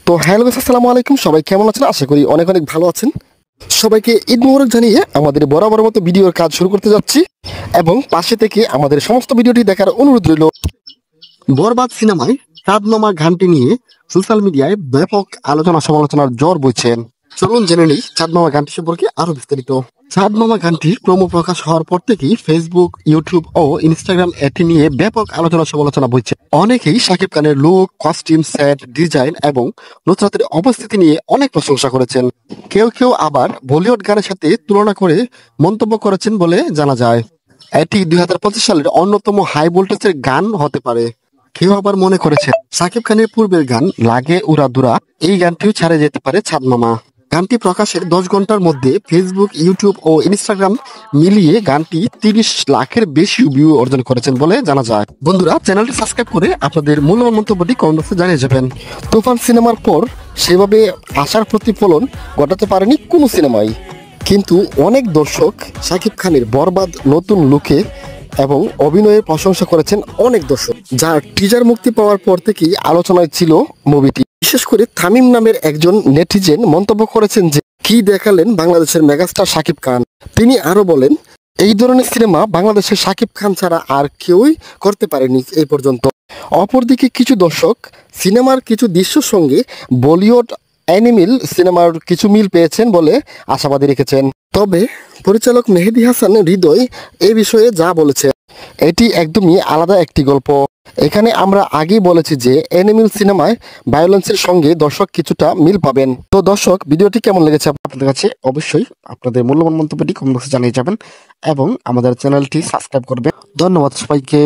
তো hello guys, আসসালামু আলাইকুম। সবাই কেমন আছেন? আশা করি অনেক অনেক ভালো আছেন। সবাইকে ঈদ মোবারক জানিয়ে আমাদের বরাবর মতো ভিডিওর কাজ শুরু করতে যাচ্ছি এবং পাশে থেকে আমাদের সমস্ত ভিডিওটি দেখার অনুরোধ রইল। বরবাদ সিনেমায় চাঁদমামা গানটি নিয়ে সোশ্যাল মিডিয়ায় ব্যাপক আলোচনা সমালোচনার ঝড় বইছেন। চলুন জেনে নেই চাঁদমামা গানটি সম্পর্কে আরো বিস্তারিত। চাঁদমামা গানটির প্রোমো প্রকাশ হওয়ার পর থেকেই ফেসবুক, ইউটিউব ও ইনস্টাগ্রাম এটি নিয়ে ব্যাপক আলোচনা সমালোচনা বইছে। অনেকেই শাকিব খানের লুক, কস্টিউম, সেট ডিজাইন এবং নুসরাতের উপস্থিতি নিয়ে অনেক প্রশংসা করেছেন। কেউ কেউ আবার বলিউড গানের সাথে তুলনা করে মন্তব্য করেছেন বলে জানা যায়। এটি 2025 সালের অন্যতম হাই ভোল্টেজের গান হতে পারে। কেউ আবার মনে করেছে শাকিব খানের পূর্বের গান লাগে উড়া দুরা এই গানটিও ছাড়ে যেতে পারে চাঁদমামা। গানটি প্রকাশের 10 ঘন্টার মধ্যে ফেসবুক, ইউটিউব ও ইনস্টাগ্রাম মিলিয়ে গানটি 30 লাখের বেশি ভিউ অর্জন করেছেন বলে জানা যায়। বন্ধুরা, চ্যানেলটি সাবস্ক্রাইব করে আপনাদের মূল্যবান মন্তব্যটি কমেন্ট বক্সে জানিয়ে যাবেন। তুফান সিনেমার পর সেভাবে আশার প্রতিফলন ঘটাতে পারেনি কোনো সিনেমাই, কিন্তু অনেক দর্শক শাকিব খানের বরবাদ নতুন লুকে এবং অভিনয়ের প্রশংসা করেছেন অনেক দর্শক, যার টিজার মুক্তি পাওয়ার পর থেকেই আলোচনায় ছিল মুভিটি। বিশেষ করে তামিম নামের একজন নেটিজেন মন্তব্য করেছেন যে কি দেখালেন বাংলাদেশের মেগাস্টার শাকিব খান। তিনি আরো বলেন, এই ধরনের সিনেমা বাংলাদেশের শাকিব খান ছাড়া আর কেউই করতে পারেনি এই পর্যন্ত। অপরদিকে কিছু দর্শক সিনেমার কিছু দৃশ্যের সঙ্গে বলিউড অ্যানিমেল সিনেমার কিছু মিল পেয়েছেন বলে আশাবাদী রেখেছেন। তবে পরিচালক মেহেদী হাসান হৃদয় এ বিষয়ে যা বলেছে, এটি একদমই আলাদা একটি গল্প। এখানে আমরা আগেই বলেছি যে অ্যানিমেল সিনেমায় ভায়োলেন্সের সঙ্গে দর্শক কিছুটা মিল পাবেন। তো দর্শক, ভিডিওটি কেমন লেগেছে আপনাদের কাছে? অবশ্যই আপনাদের মূল্যবান মন্তব্যটি কমেন্ট বক্সে জানিয়ে যাবেন এবং আমাদের চ্যানেলটি সাবস্ক্রাইব করবেন। ধন্যবাদ সবাইকে।